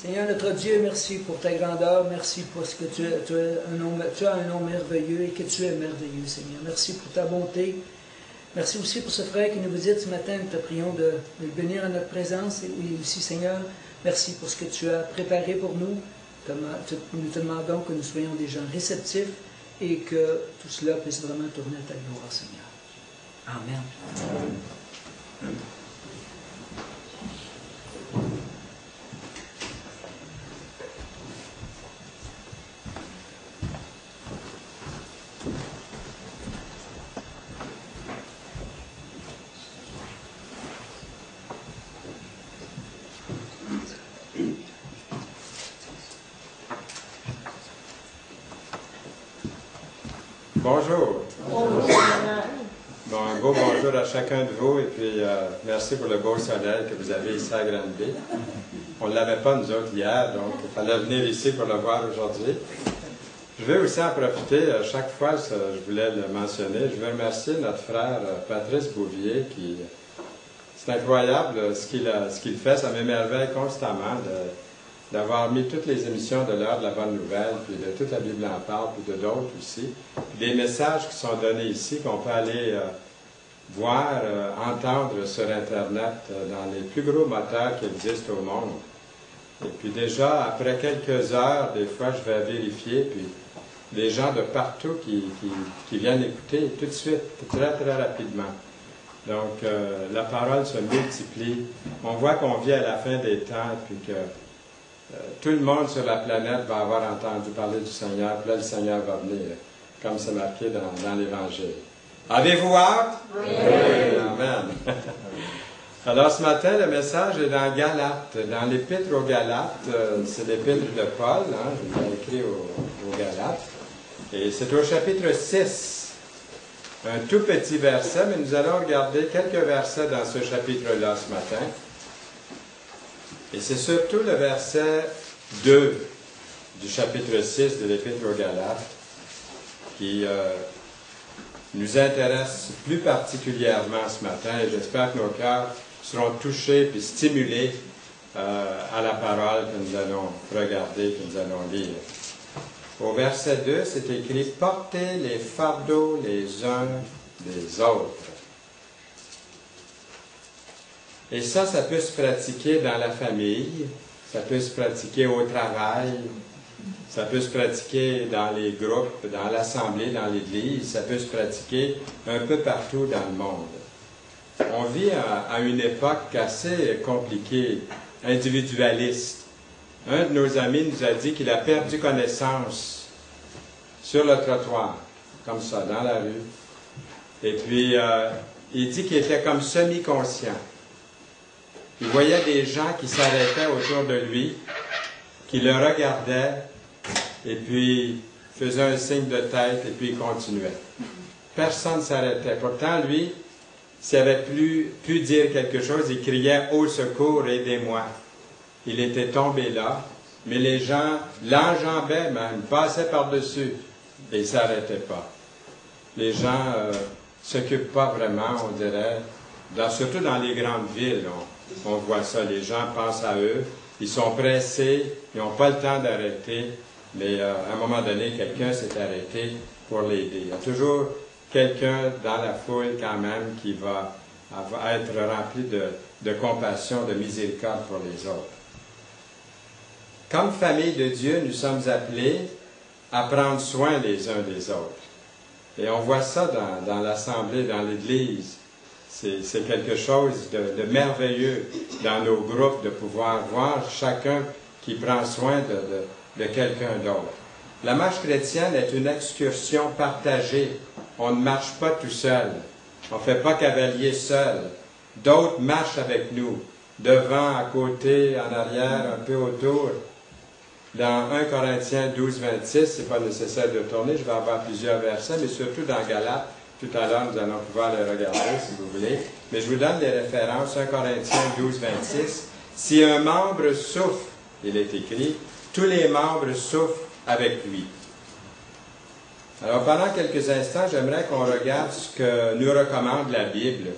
Seigneur notre Dieu, merci pour ta grandeur, merci parce que tu as un nom merveilleux et que tu es merveilleux, Seigneur. Merci pour ta bonté. Merci aussi pour ce frère qui nous visite ce matin. Nous te prions de le bénir en notre présence. Et aussi, Seigneur, merci pour ce que tu as préparé pour nous. Nous te demandons que nous soyons des gens réceptifs et que tout cela puisse vraiment tourner à ta gloire, Seigneur. Amen. Bonjour. Bonjour. Bon, un beau bonjour à chacun de vous et puis merci pour le beau soleil que vous avez ici à Granby. On ne l'avait pas nous autres hier, donc il fallait venir ici pour le voir aujourd'hui. Je vais aussi en profiter, chaque fois je voulais le mentionner, je veux remercier notre frère Patrice Bouvier qui... C'est incroyable ce qu'il fait, ça m'émerveille constamment d'avoir mis toutes les émissions de l'heure de la bonne nouvelle, puis de toute la Bible en parle, puis de d'autres aussi. Des messages qui sont donnés ici, qu'on peut aller voir, entendre sur Internet, dans les plus gros moteurs qui existent au monde. Et puis déjà, après quelques heures, des fois, je vais vérifier, puis des gens de partout qui viennent écouter tout de suite, très, très rapidement. Donc, la parole se multiplie. On voit qu'on vit à la fin des temps, puis que tout le monde sur la planète va avoir entendu parler du Seigneur, puis là, le Seigneur va venir, comme c'est marqué dans l'Évangile. Avez-vous hâte? Oui! Amen! Alors, ce matin, le message est dans Galates, dans l'Épître aux Galates. C'est l'Épître de Paul, hein, je l'ai écrit aux Galates. Et c'est au chapitre 6. Un tout petit verset, mais nous allons regarder quelques versets dans ce chapitre-là ce matin. Et c'est surtout le verset 2 du chapitre 6 de l'Épître aux Galates qui nous intéresse plus particulièrement ce matin. Et j'espère que nos cœurs seront touchés puis stimulés à la parole que nous allons regarder, que nous allons lire. Au verset 2, c'est écrit « Portez les fardeaux les uns des autres ». Et ça peut se pratiquer dans la famille, ça peut se pratiquer au travail, ça peut se pratiquer dans les groupes, dans l'assemblée, dans l'Église, ça peut se pratiquer un peu partout dans le monde. On vit à une époque assez compliquée, individualiste. Un de nos amis nous a dit qu'il a perdu connaissance sur le trottoir, comme ça, dans la rue. Et puis, il dit qu'il était comme semi-conscient. Il voyait des gens qui s'arrêtaient autour de lui, qui le regardaient, et puis faisaient un signe de tête, et puis il continuait. Personne ne s'arrêtait. Pourtant, lui, s'il avait pu dire quelque chose, il criait « Au secours, aidez-moi ». Il était tombé là, mais les gens l'enjambaient même, passaient par-dessus, et il ne s'arrêtait pas. Les gens ne s'occupent pas vraiment, on dirait, surtout dans les grandes villes, on voit ça, les gens pensent à eux, ils sont pressés, ils n'ont pas le temps d'arrêter, mais à un moment donné, quelqu'un s'est arrêté pour l'aider. Il y a toujours quelqu'un dans la foule quand même qui va être rempli de compassion, de miséricorde pour les autres. Comme famille de Dieu, nous sommes appelés à prendre soin les uns des autres. Et on voit ça dans l'Assemblée, dans l'Église. C'est quelque chose de merveilleux dans nos groupes, de pouvoir voir chacun qui prend soin de quelqu'un d'autre. La marche chrétienne est une excursion partagée. On ne marche pas tout seul. On ne fait pas cavalier seul. D'autres marchent avec nous, devant, à côté, en arrière, un peu autour. Dans 1 Corinthiens 12, 26, ce n'est pas nécessaire de tourner, je vais avoir plusieurs versets, mais surtout dans Galates, tout à l'heure, nous allons pouvoir les regarder si vous voulez. Mais je vous donne les références, 1 Corinthiens 12, 26. Si un membre souffre, il est écrit, tous les membres souffrent avec lui. Alors, pendant quelques instants, j'aimerais qu'on regarde ce que nous recommande la Bible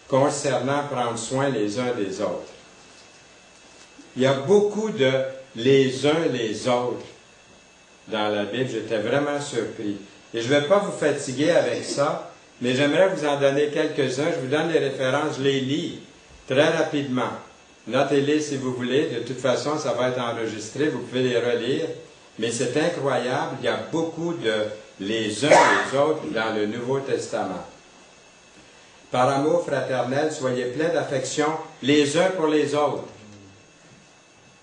concernant prendre soin les uns des autres. Il y a beaucoup de les uns les autres dans la Bible. J'étais vraiment surpris. Et je ne vais pas vous fatiguer avec ça, mais j'aimerais vous en donner quelques-uns. Je vous donne les références, je les lis très rapidement. Notez-les si vous voulez. De toute façon, ça va être enregistré. Vous pouvez les relire. Mais c'est incroyable. Il y a beaucoup de les uns les autres dans le Nouveau Testament. Par amour fraternel, soyez pleins d'affection les uns pour les autres.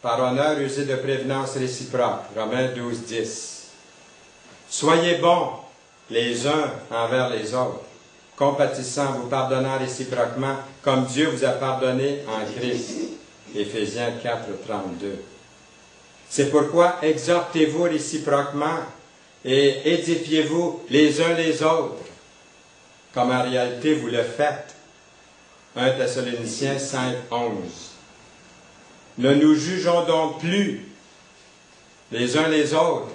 Par honneur, usez de prévenance réciproque. Romains 12, 10. Soyez bons les uns envers les autres, compatissants, vous pardonnant réciproquement, comme Dieu vous a pardonné en Christ. Éphésiens 4, 32. C'est pourquoi exhortez-vous réciproquement et édifiez-vous les uns les autres, comme en réalité vous le faites. 1 Thessaloniciens 5, 11. Ne nous jugeons donc plus les uns les autres,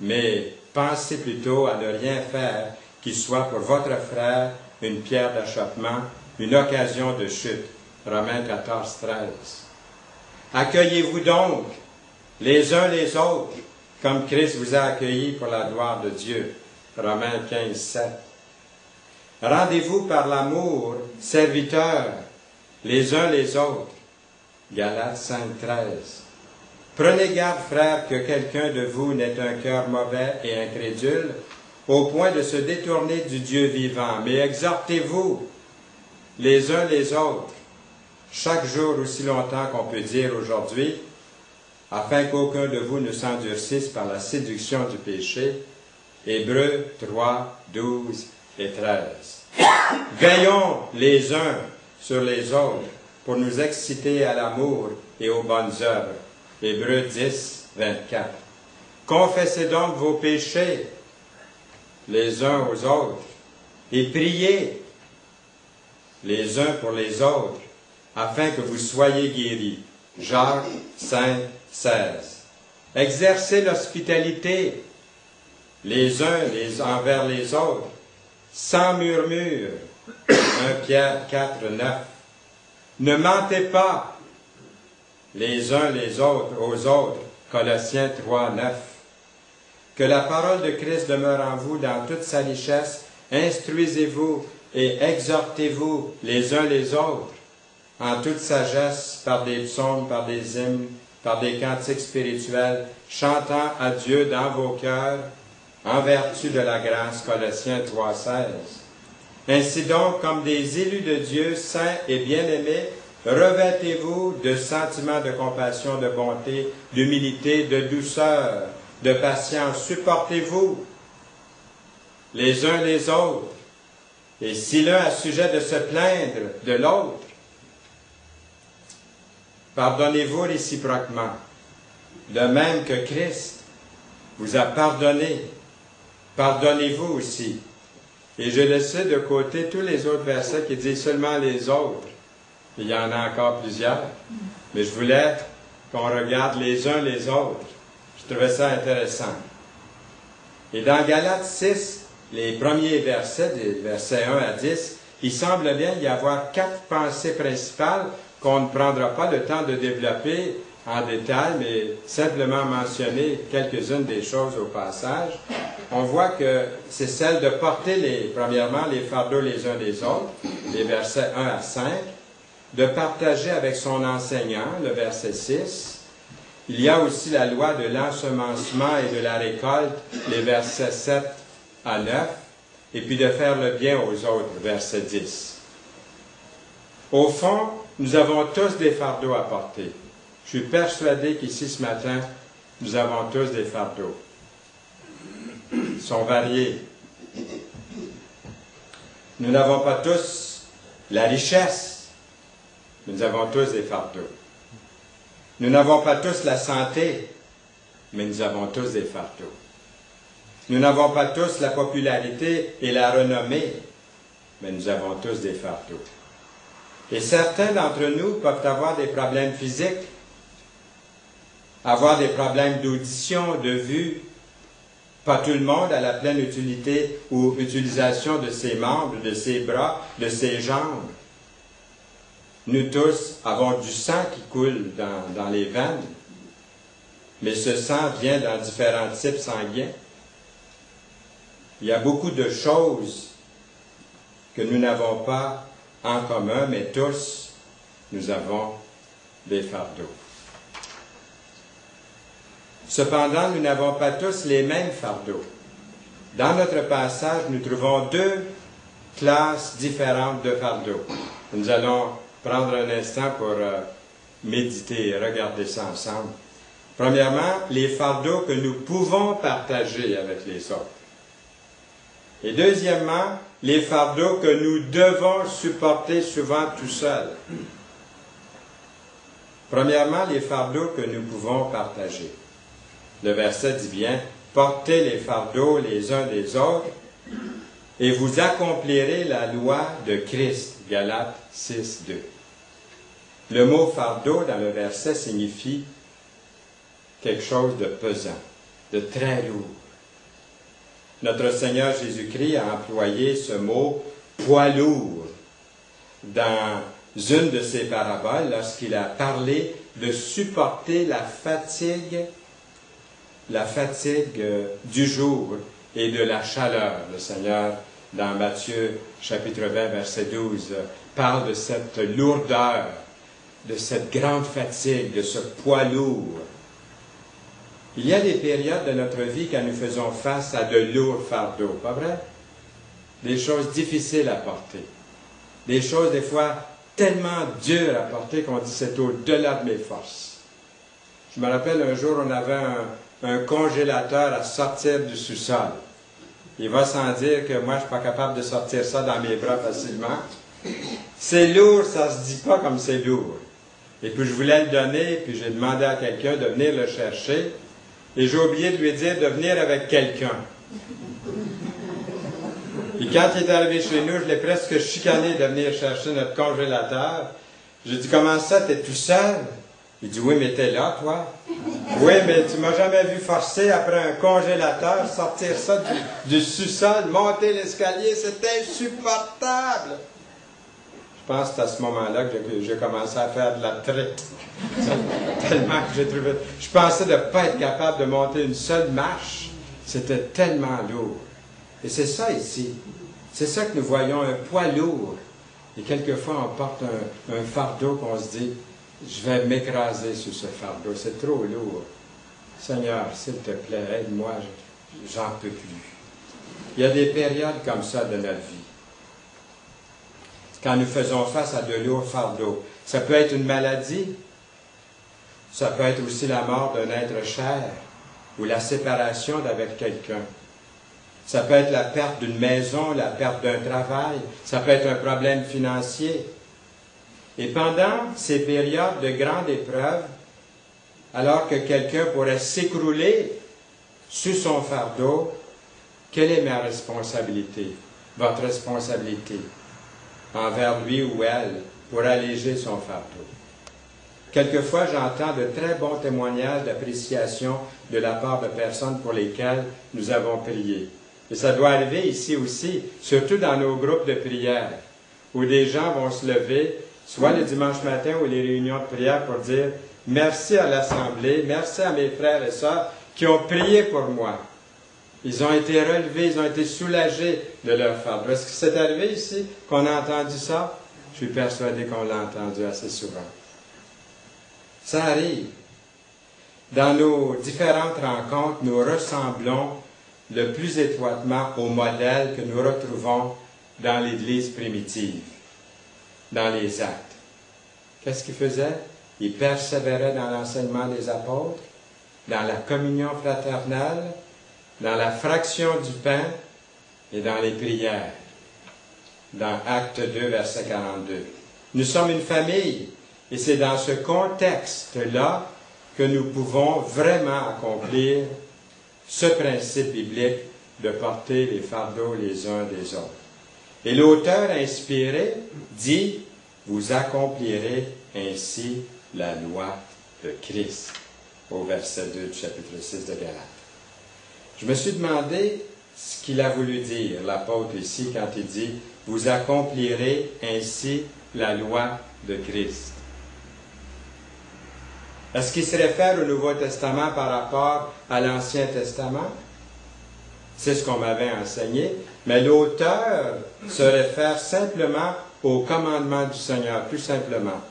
mais pensez plutôt à ne rien faire qui soit pour votre frère une pierre d'achoppement, une occasion de chute. Romains 14, 13. Accueillez-vous donc les uns les autres, comme Christ vous a accueillis pour la gloire de Dieu. Romains 15, 7. Rendez-vous par l'amour, serviteurs, les uns les autres. Galates 5, 13. Prenez garde, frères, que quelqu'un de vous n'ait un cœur mauvais et incrédule, au point de se détourner du Dieu vivant. Mais exhortez-vous les uns les autres, chaque jour aussi longtemps qu'on peut dire aujourd'hui, afin qu'aucun de vous ne s'endurcisse par la séduction du péché. Hébreux 3, 12 et 13. Veillons les uns sur les autres pour nous exciter à l'amour et aux bonnes œuvres. Hébreux 10, 24. Confessez donc vos péchés les uns aux autres et priez les uns pour les autres afin que vous soyez guéris. Jacques 5, 16. Exercez l'hospitalité les uns envers les autres sans murmure. 1 Pierre 4, 9. Ne mentez pas les uns les autres aux autres. Colossiens 3, 9. Que la parole de Christ demeure en vous dans toute sa richesse. Instruisez-vous et exhortez-vous les uns les autres en toute sagesse par des psaumes, par des hymnes, par des cantiques spirituels, chantant à Dieu dans vos cœurs en vertu de la grâce. Colossiens 3, 16. Ainsi donc, comme des élus de Dieu, saints et bien-aimés, revêtez-vous de sentiments de compassion, de bonté, d'humilité, de douceur, de patience. Supportez-vous les uns les autres. Et si l'un a sujet de se plaindre de l'autre, pardonnez-vous réciproquement, de même que Christ vous a pardonné. Pardonnez-vous aussi. Et j'ai laissé de côté tous les autres versets qui disent seulement les autres. Il y en a encore plusieurs. Mais je voulais qu'on regarde les uns les autres. Je trouvais ça intéressant. Et dans Galates 6, les premiers versets, des versets 1 à 10, il semble bien y avoir 4 pensées principales qu'on ne prendra pas le temps de développer en détail, mais simplement mentionner quelques-unes des choses au passage. On voit que c'est celle de porter premièrement les fardeaux les uns les autres, les versets 1 à 5, de partager avec son enseignant, le verset 6. Il y a aussi la loi de l'ensemencement et de la récolte, les versets 7 à 9, et puis de faire le bien aux autres, verset 10. Au fond, nous avons tous des fardeaux à porter. Je suis persuadé qu'ici ce matin, nous avons tous des fardeaux. Ils sont variés. Nous n'avons pas tous la richesse, mais nous avons tous des fardeaux. Nous n'avons pas tous la santé, mais nous avons tous des fardeaux. Nous n'avons pas tous la popularité et la renommée, mais nous avons tous des fardeaux. Et certains d'entre nous peuvent avoir des problèmes physiques, avoir des problèmes d'audition, de vue. Pas tout le monde a la pleine utilité ou utilisation de ses membres, de ses bras, de ses jambes. Nous tous avons du sang qui coule dans les veines, mais ce sang vient dans différents types sanguins. Il y a beaucoup de choses que nous n'avons pas en commun, mais tous, nous avons des fardeaux. Cependant, nous n'avons pas tous les mêmes fardeaux. Dans notre passage, nous trouvons deux classes différentes de fardeaux. Nous allons prendre un instant pour méditer et regarder ça ensemble. Premièrement, les fardeaux que nous pouvons partager avec les autres. Et deuxièmement, les fardeaux que nous devons supporter souvent tout seuls. Premièrement, les fardeaux que nous pouvons partager. Le verset dit bien, « Portez les fardeaux les uns des autres, et vous accomplirez la loi de Christ. » Galates 6, 2. Le mot « fardeau » dans le verset signifie quelque chose de pesant, de très lourd. Notre Seigneur Jésus-Christ a employé ce mot « poids lourd » dans une de ses paraboles lorsqu'il a parlé de supporter la fatigue du jour et de la chaleur. Le Seigneur, dans Matthieu chapitre 20, verset 12, parle de cette lourdeur, de cette grande fatigue, de ce poids lourd. Il y a des périodes de notre vie quand nous faisons face à de lourds fardeaux, pas vrai? Des choses difficiles à porter. Des choses, des fois, tellement dures à porter qu'on dit c'est au-delà de mes forces. Je me rappelle un jour, on avait un congélateur à sortir du sous-sol. Il va sans dire que moi, je ne suis pas capable de sortir ça dans mes bras facilement. C'est lourd, ça ne se dit pas comme c'est lourd. Et puis je voulais le donner, puis j'ai demandé à quelqu'un de venir le chercher. Et j'ai oublié de lui dire de venir avec quelqu'un. Et quand il est arrivé chez nous, je l'ai presque chicané de venir chercher notre congélateur. J'ai dit, comment ça, t'es tout seul? Il dit, oui, mais t'es là, toi. Oui, mais tu m'as jamais vu forcer après un congélateur, sortir ça du sous-sol, monter l'escalier, c'est insupportable. Je pense que c'est à ce moment-là que j'ai commencé à faire de la traite. Tellement que j'ai trouvé... Je pensais de ne pas être capable de monter une seule marche. C'était tellement lourd. Et c'est ça ici. C'est ça que nous voyons, un poids lourd. Et quelquefois, on porte un fardeau qu'on se dit, je vais m'écraser sur ce fardeau, c'est trop lourd. Seigneur, s'il te plaît, aide-moi, j'en peux plus. Il y a des périodes comme ça de notre vie. Quand nous faisons face à de lourds fardeaux. Ça peut être une maladie, ça peut être aussi la mort d'un être cher, ou la séparation d'avec quelqu'un. Ça peut être la perte d'une maison, la perte d'un travail, ça peut être un problème financier. Et pendant ces périodes de grande épreuve, alors que quelqu'un pourrait s'écrouler sous son fardeau, quelle est ma responsabilité, votre responsabilité envers lui ou elle pour alléger son fardeau? Quelquefois, j'entends de très bons témoignages d'appréciation de la part de personnes pour lesquelles nous avons prié. Et ça doit arriver ici aussi, surtout dans nos groupes de prière, où des gens vont se lever, soit le dimanche matin ou les réunions de prière, pour dire « Merci à l'Assemblée, merci à mes frères et sœurs qui ont prié pour moi. Ils ont été relevés, ils ont été soulagés de leur fardeau. » Est-ce que c'est arrivé ici qu'on a entendu ça? Je suis persuadé qu'on l'a entendu assez souvent. Ça arrive. Dans nos différentes rencontres, nous ressemblons le plus étroitement au modèle que nous retrouvons dans l'Église primitive, dans les Actes. Qu'est-ce qu'ils faisaient? Ils persévéraient dans l'enseignement des apôtres, dans la communion fraternelle, dans la fraction du pain et dans les prières. Dans Acte 2, verset 42. Nous sommes une famille, et c'est dans ce contexte-là que nous pouvons vraiment accomplir ce principe biblique de porter les fardeaux les uns des autres. Et l'auteur inspiré dit, vous accomplirez ainsi la loi de Christ, au verset 2 du chapitre 6 de Galates. Je me suis demandé ce qu'il a voulu dire, l'apôtre ici, quand il dit, vous accomplirez ainsi la loi de Christ. Est-ce qu'il se réfère au Nouveau Testament par rapport à l'Ancien Testament? C'est ce qu'on m'avait enseigné. Mais l'auteur se réfère simplement au commandement du Seigneur, tout simplement,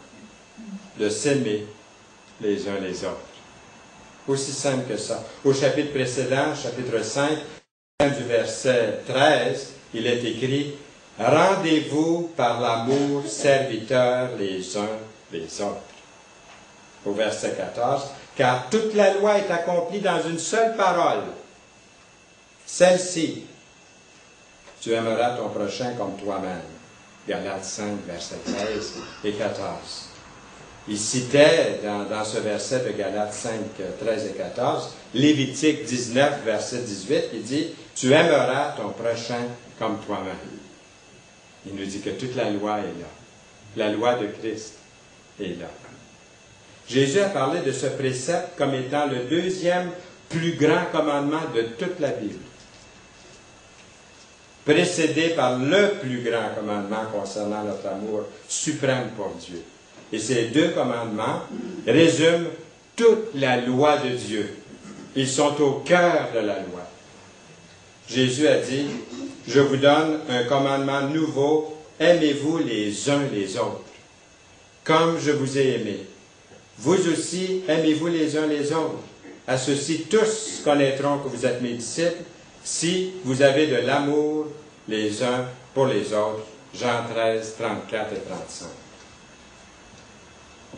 de s'aimer les uns les autres. Aussi simple que ça. Au chapitre précédent, chapitre 5, du verset 13, il est écrit « Rendez-vous par l'amour serviteurs les uns les autres. » Au verset 14, « Car toute la loi est accomplie dans une seule parole. Celle-ci, tu aimeras ton prochain comme toi-même. » Galates 5, versets 13 et 14. Il citait dans ce verset de Galates 5, 13 et 14, Lévitique 19, verset 18, il dit « Tu aimeras ton prochain comme toi-même. » Il nous dit que toute la loi est là. La loi de Christ est là. Jésus a parlé de ce précepte comme étant le deuxième plus grand commandement de toute la Bible, précédé par le plus grand commandement concernant notre amour suprême pour Dieu. Et ces deux commandements résument toute la loi de Dieu. Ils sont au cœur de la loi. Jésus a dit, « Je vous donne un commandement nouveau, aimez-vous les uns les autres, comme je vous ai aimé. Vous aussi, aimez-vous les uns les autres. À ceci, tous connaîtront que vous êtes mes disciples, si vous avez de l'amour les uns pour les autres. » Jean 13, 34 et 35.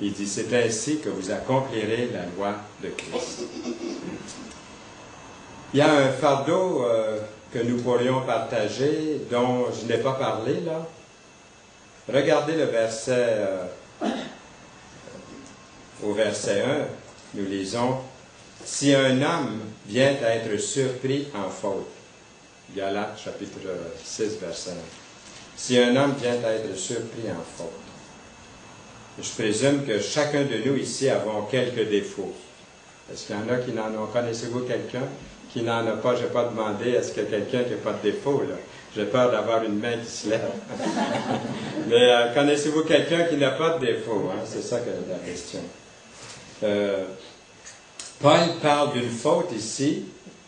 Il dit, c'est ainsi que vous accomplirez la loi de Christ. Il y a un fardeau que nous pourrions partager, dont je n'ai pas parlé là. Regardez le verset, au verset 1, nous lisons, « Si un homme vient à être surpris en faute, » Galates chapitre 6, verset 1. « Si un homme vient à être surpris en faute. » Je présume que chacun de nous ici avons quelques défauts. Est-ce qu'il y en a qui n'en ont? Connaissez-vous quelqu'un qui n'en a pas? Je n'ai pas demandé est-ce qu'il y a quelqu'un qui n'a pas de défaut, là. J'ai peur d'avoir une main qui se lève. Mais connaissez-vous quelqu'un qui n'a pas de défaut? Hein? C'est ça que la question. Paul parle d'une faute ici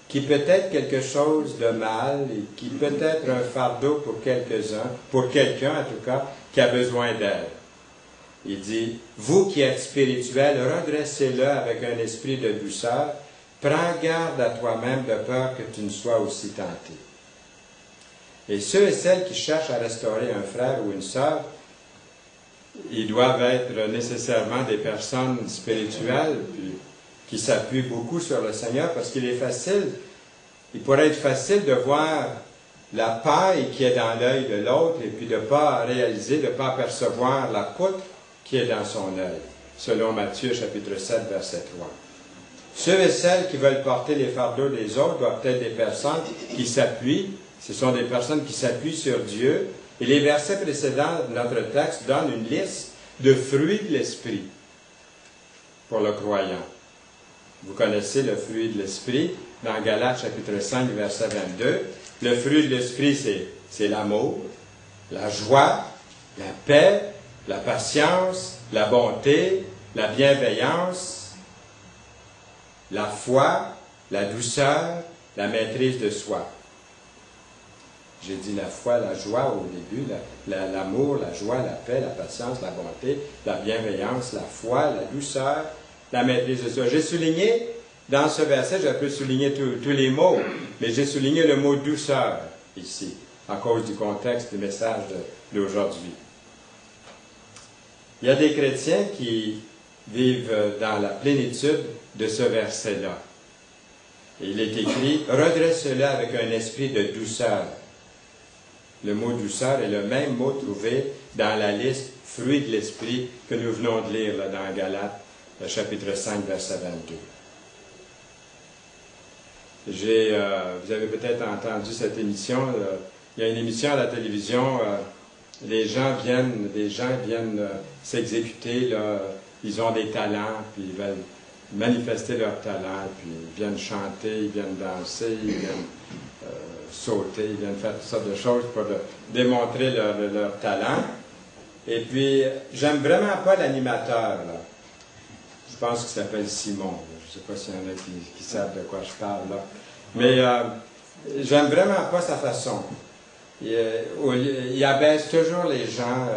qui peut être quelque chose de mal et qui peut être un fardeau pour quelques-uns, pour quelqu'un en tout cas, qui a besoin d'aide. Il dit, « Vous qui êtes spirituels, redressez-le avec un esprit de douceur. Prends garde à toi-même de peur que tu ne sois aussi tenté. » Et ceux et celles qui cherchent à restaurer un frère ou une sœur, ils doivent être nécessairement des personnes spirituelles puis, qui s'appuient beaucoup sur le Seigneur parce qu'il est facile, il pourrait être facile de voir la paille qui est dans l'œil de l'autre et puis de ne pas réaliser, de ne pas percevoir la poutre qui est dans son œil, selon Matthieu chapitre 7, verset 3. Ceux et celles qui veulent porter les fardeaux des autres doivent être des personnes qui s'appuient, ce sont des personnes qui s'appuient sur Dieu, et les versets précédents de notre texte donnent une liste de fruits de l'Esprit pour le croyant. Vous connaissez le fruit de l'Esprit dans Galates chapitre 5, verset 22. Le fruit de l'Esprit, c'est l'amour, la joie, la paix, la patience, la bonté, la bienveillance, la foi, la douceur, la maîtrise de soi. J'ai dit la foi, la joie au début, l'amour, la joie, la paix, la patience, la bonté, la bienveillance, la foi, la douceur, la maîtrise de soi. J'ai souligné, dans ce verset, je peux souligner tous les mots, mais j'ai souligné le mot douceur ici, à cause du contexte du message d'aujourd'hui. Il y a des chrétiens qui vivent dans la plénitude de ce verset-là. Il est écrit « Redresse-le avec un esprit de douceur ». Le mot douceur est le même mot trouvé dans la liste « fruits de l'esprit » que nous venons de lire là, dans Galates, chapitre 5, verset 22. Vous avez peut-être entendu cette émission. Il y a une émission à la télévision, des gens viennent s'exécuter, là, ils ont des talents, puis ils veulent manifester leurs talents, puis ils viennent chanter, ils viennent danser, ils viennent sauter, ils viennent faire toutes sortes de choses pour démontrer leur talent. Et puis, j'aime vraiment pas l'animateur, là. pense qu'il s'appelle Simon. Je ne sais pas s'il y en a qui savent de quoi je parle là. Mais j'aime vraiment pas sa façon. Il abaisse toujours les gens.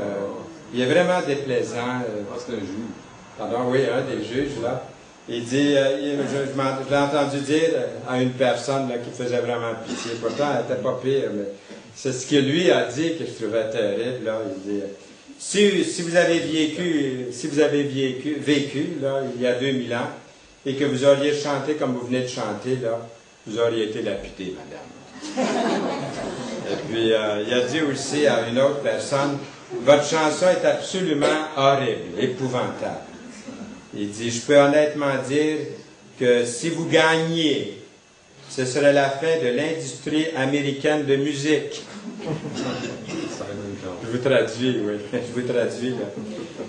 Il est vraiment déplaisant. C'est un juge. Pardon, oui, un des juges, là. Il dit, je l'ai entendu dire à une personne là, qui faisait vraiment pitié. Pourtant, elle n'était pas pire, mais c'est ce que lui a dit que je trouvais terrible. Là. Il dit, si vous avez vécu là, il y a 2000 ans, et que vous auriez chanté comme vous venez de chanter, là, vous auriez été lapidé, madame. Et puis, il a dit aussi à une autre personne, votre chanson est absolument horrible, épouvantable. Il dit, je peux honnêtement dire que si vous gagniez, ce serait la fin de l'industrie américaine de musique. Je vous traduis, oui. Je vous traduis,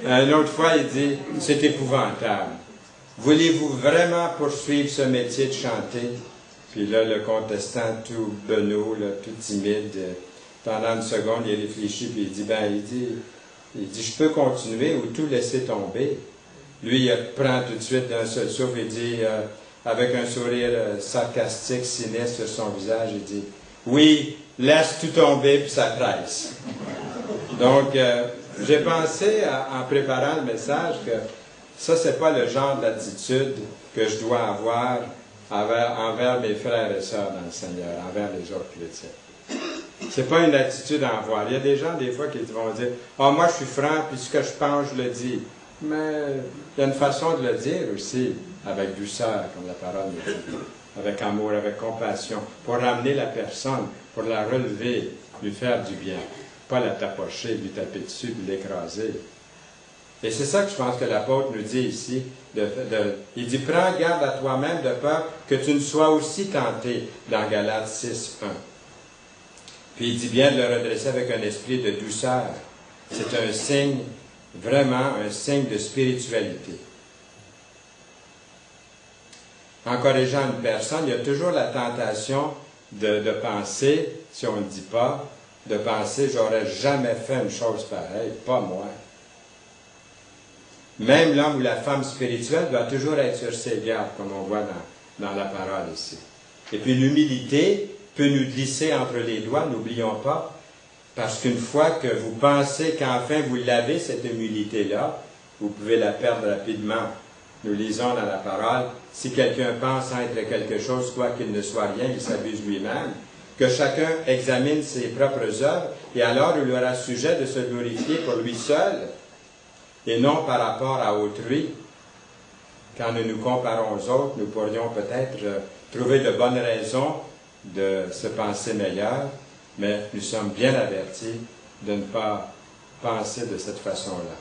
là. Une autre fois, il dit, c'est épouvantable. Voulez-vous vraiment poursuivre ce métier de chanter? Puis là, le contestant, tout benaud, là, tout timide, pendant une seconde, il réfléchit, puis il dit, je peux continuer ou tout laisser tomber. Lui, il prend tout de suite d'un seul souffle et dit, avec un sourire sarcastique, sinistre sur son visage, il dit, oui, laisse tout tomber, puis ça presse. Donc, j'ai pensé, en préparant le message, que ça, c'est pas le genre d'attitude que je dois avoir envers mes frères et sœurs dans le Seigneur, envers les autres chrétiens. C'est pas une attitude à avoir. Il y a des gens, des fois, qui vont dire, « Ah, moi, je suis franc, puis ce que je pense, je le dis. » Mais il y a une façon de le dire aussi, avec douceur, comme la parole le dit, avec amour, avec compassion, pour ramener la personne, pour la relever, lui faire du bien. Pas la tapocher, lui taper dessus, puis l'écraser. Et c'est ça que je pense que l'apôtre nous dit ici. Il dit, prends garde à toi-même de peur que tu ne sois aussi tenté, dans Galates 6, 1. Puis il dit bien de le redresser avec un esprit de douceur. C'est un signe, vraiment un signe de spiritualité. En corrigeant une personne, il y a toujours la tentation de penser, si on ne le dit pas, de penser, j'aurais jamais fait une chose pareille, pas moi. Même l'homme ou la femme spirituelle doit toujours être sur ses gardes, comme on voit dans la parole ici. Et puis l'humilité peut nous glisser entre les doigts, n'oublions pas, parce qu'une fois que vous pensez qu'enfin vous l'avez, cette humilité-là, vous pouvez la perdre rapidement. Nous lisons dans la parole, si quelqu'un pense être quelque chose, quoi qu'il ne soit rien, il s'abuse lui-même. Que chacun examine ses propres œuvres, et alors il aura sujet de se glorifier pour lui seul, et non par rapport à autrui. Quand nous nous comparons aux autres, nous pourrions peut-être trouver de bonnes raisons de se penser meilleur, mais nous sommes bien avertis de ne pas penser de cette façon-là.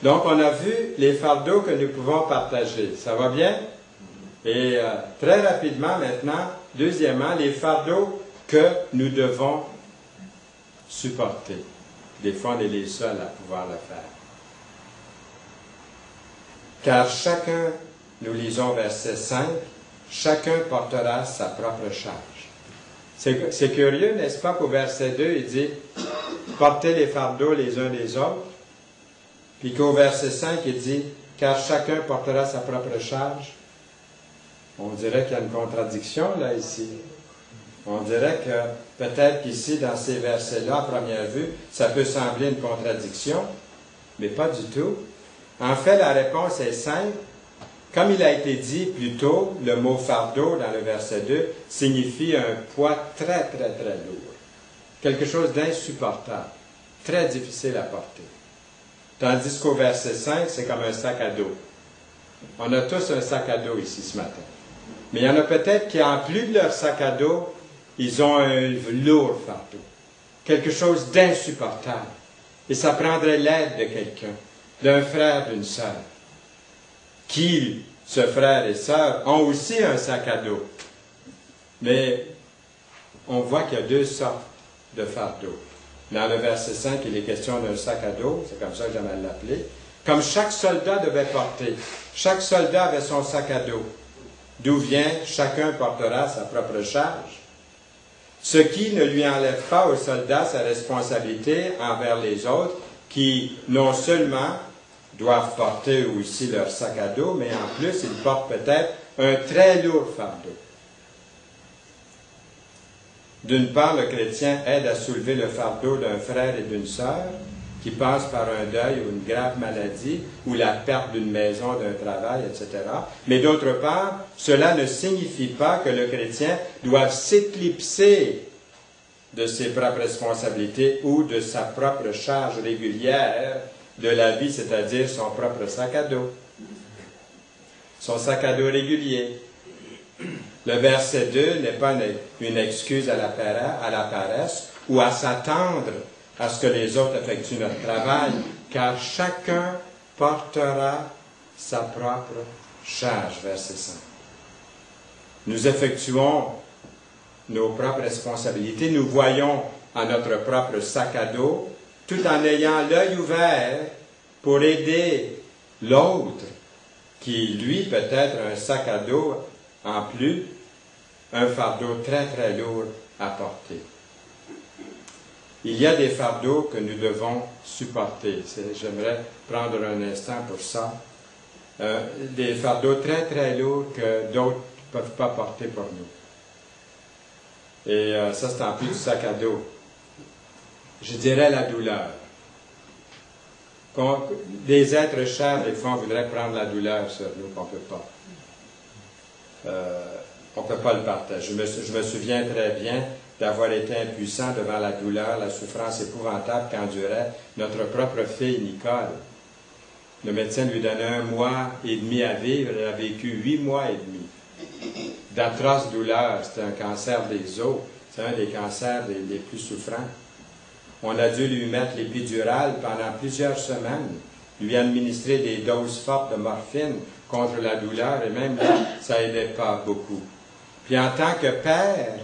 Donc, on a vu les fardeaux que nous pouvons partager. Ça va bien? Et très rapidement maintenant, deuxièmement, les fardeaux que nous devons supporter. Des fois, on est les seuls à pouvoir le faire. Car chacun, nous lisons verset 5, chacun portera sa propre charge. C'est curieux, n'est-ce pas, qu'au verset 2, il dit « Portez les fardeaux les uns les autres », puis qu'au verset 5, il dit « Car chacun portera sa propre charge ». On dirait qu'il y a une contradiction là, ici. On dirait que peut-être qu'ici, dans ces versets-là, à première vue, ça peut sembler une contradiction, mais pas du tout. En fait, la réponse est simple. Comme il a été dit plus tôt, le mot fardeau dans le verset 2 signifie un poids très, très, très lourd. Quelque chose d'insupportable, très difficile à porter. Tandis qu'au verset 5, c'est comme un sac à dos. On a tous un sac à dos ici ce matin. Mais il y en a peut-être qui, en plus de leur sac à dos, ils ont un lourd fardeau. Quelque chose d'insupportable. Et ça prendrait l'aide de quelqu'un, d'un frère, d'une sœur. Qui, ce frère et sœur, ont aussi un sac à dos. Mais on voit qu'il y a deux sortes de fardeaux. Dans le verset 5, il est question d'un sac à dos, c'est comme ça que j'aime l'appeler. Comme chaque soldat devait porter. Chaque soldat avait son sac à dos. D'où vient, chacun portera sa propre charge. Ce qui ne lui enlève pas au soldat sa responsabilité envers les autres, qui non seulement doivent porter aussi leur sac à dos, mais en plus, ils portent peut-être un très lourd fardeau. D'une part, le chrétien aide à soulever le fardeau d'un frère et d'une sœur qui passent par un deuil ou une grave maladie ou la perte d'une maison, d'un travail, etc. Mais d'autre part, cela ne signifie pas que le chrétien doit s'éclipser de ses propres responsabilités ou de sa propre charge régulière de la vie, c'est-à-dire son propre sac à dos. Son sac à dos régulier. Le verset 2 n'est pas une excuse à la paresse ou à s'attendre à ce que les autres effectuent notre travail, car chacun portera sa propre charge, verset 5. Nous effectuons nos propres responsabilités, nous voyons à notre propre sac à dos, tout en ayant l'œil ouvert pour aider l'autre, qui, lui, peut-être un sac à dos en plus, un fardeau très, très lourd à porter. Il y a des fardeaux que nous devons supporter. J'aimerais prendre un instant pour ça. Des fardeaux très, très lourds que d'autres ne peuvent pas porter pour nous. Et ça, c'est en plus du sac à dos. Je dirais la douleur. Des êtres chers, des fois, on voudrait prendre la douleur sur nous, qu'on ne peut pas. On ne peut pas le partager. Je me souviens très bien d'avoir été impuissant devant la douleur, la souffrance épouvantable qu'endurait notre propre fille Nicole. Le médecin lui donnait 1 mois et demi à vivre, elle a vécu 8 mois et demi. D'atroces douleurs, c'était un cancer des os, c'est un des cancers les plus souffrants. On a dû lui mettre l'épidurale pendant plusieurs semaines, lui administrer des doses fortes de morphine contre la douleur, et même là, ça n'aidait pas beaucoup. Puis en tant que père,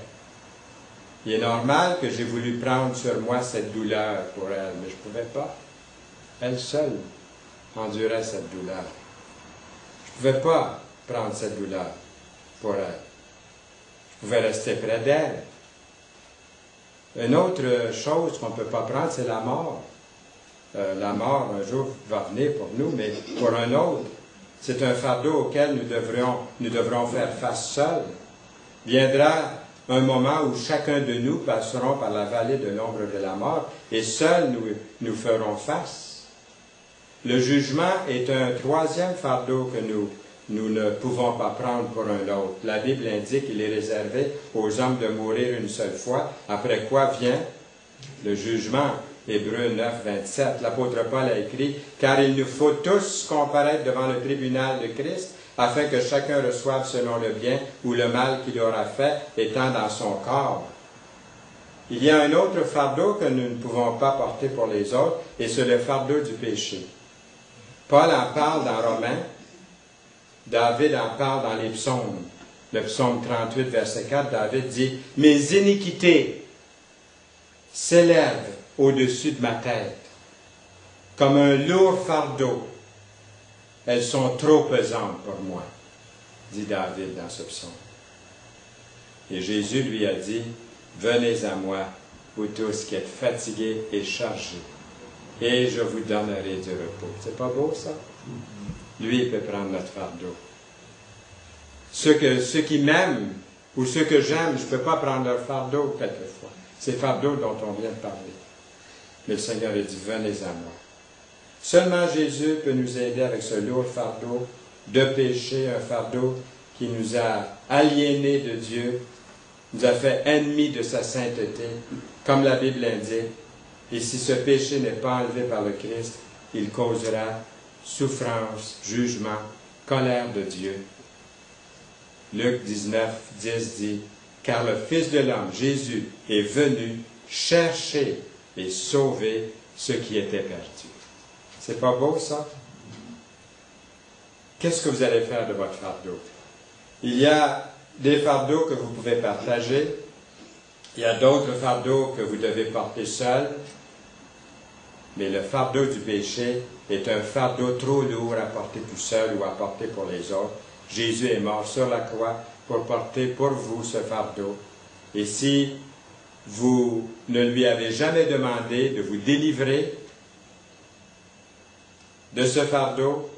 il est normal que j'ai voulu prendre sur moi cette douleur pour elle, mais je ne pouvais pas. Elle seule endurait cette douleur. Je ne pouvais pas prendre cette douleur pour elle. Je pouvais rester près d'elle. Une autre chose qu'on ne peut pas prendre, c'est la mort. La mort, un jour, va venir pour nous, mais pour un autre, c'est un fardeau auquel nous devrons faire face seuls. Viendra un moment où chacun de nous passerons par la vallée de l'ombre de la mort et seuls nous ferons face. Le jugement est un troisième fardeau que nous ne pouvons pas prendre pour un autre. La Bible indique qu'il est réservé aux hommes de mourir une seule fois, après quoi vient le jugement. Hébreux 9, 27. L'apôtre Paul a écrit « Car il nous faut tous comparaître devant le tribunal de Christ, afin que chacun reçoive selon le bien ou le mal qu'il aura fait, étant dans son corps. » Il y a un autre fardeau que nous ne pouvons pas porter pour les autres, et c'est le fardeau du péché. Paul en parle dans Romains, David en parle dans les psaumes. Le psaume 38, verset 4, David dit « Mes iniquités s'élèvent au-dessus de ma tête, comme un lourd fardeau. Elles sont trop pesantes pour moi, dit David dans ce psaume. Et Jésus lui a dit, venez à moi, vous tous qui êtes fatigués et chargés, et je vous donnerai du repos. C'est pas beau, ça? Lui, il peut prendre notre fardeau. Ceux qui m'aiment, ou ceux que j'aime, je ne peux pas prendre leur fardeau quelquefois. Ces fardeaux dont on vient de parler. Mais le Seigneur a dit, venez à moi. Seulement Jésus peut nous aider avec ce lourd fardeau de péché, un fardeau qui nous a aliénés de Dieu, nous a fait ennemis de sa sainteté, comme la Bible indique. Et si ce péché n'est pas enlevé par le Christ, il causera souffrance, jugement, colère de Dieu. Luc 19, 10 dit, « Car le Fils de l'homme, Jésus, est venu chercher et sauver ceux qui étaient perdus. » C'est pas beau, ça? Qu'est-ce que vous allez faire de votre fardeau? Il y a des fardeaux que vous pouvez partager. Il y a d'autres fardeaux que vous devez porter seul. Mais le fardeau du péché est un fardeau trop lourd à porter tout seul ou à porter pour les autres. Jésus est mort sur la croix pour porter pour vous ce fardeau. Et si vous ne lui avez jamais demandé de vous délivrer de ce fardeau?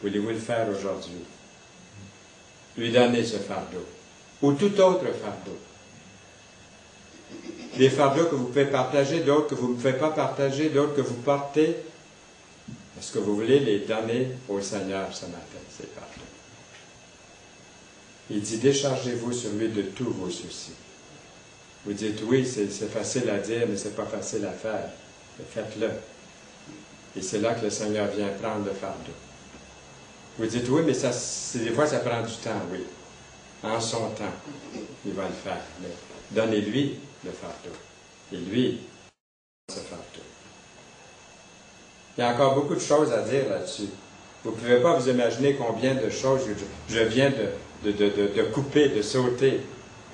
Voulez-vous le faire aujourd'hui? Lui donner ce fardeau, ou tout autre fardeau. Des fardeaux que vous pouvez partager, d'autres que vous ne pouvez pas partager, d'autres que vous portez. Est-ce que vous voulez les donner au Seigneur ce matin, ces fardeaux? Il dit, déchargez-vous sur lui de tous vos soucis. Vous dites, oui, c'est facile à dire, mais ce n'est pas facile à faire. Mais faites-le. Et c'est là que le Seigneur vient prendre le fardeau. Vous dites, oui, mais des fois, ça prend du temps, oui. En son temps, il va le faire. Mais donnez-lui le fardeau. Et lui, ce fardeau. Il y a encore beaucoup de choses à dire là-dessus. Vous ne pouvez pas vous imaginer combien de choses je viens de couper, de sauter.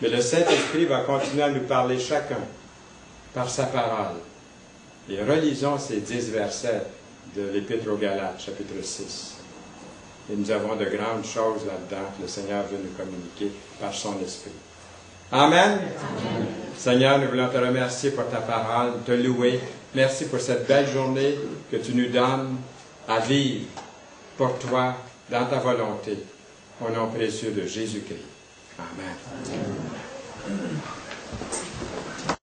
Mais le Saint-Esprit va continuer à nous parler chacun par sa parole. Et relisons ces 10 versets de l'Épître aux Galates, chapitre 6. Et nous avons de grandes choses là-dedans que le Seigneur veut nous communiquer par son Esprit. Amen. Amen. Seigneur, nous voulons te remercier pour ta parole, te louer. Merci pour cette belle journée que tu nous donnes à vivre pour toi, dans ta volonté. Au nom précieux de Jésus-Christ. Amen. Amen.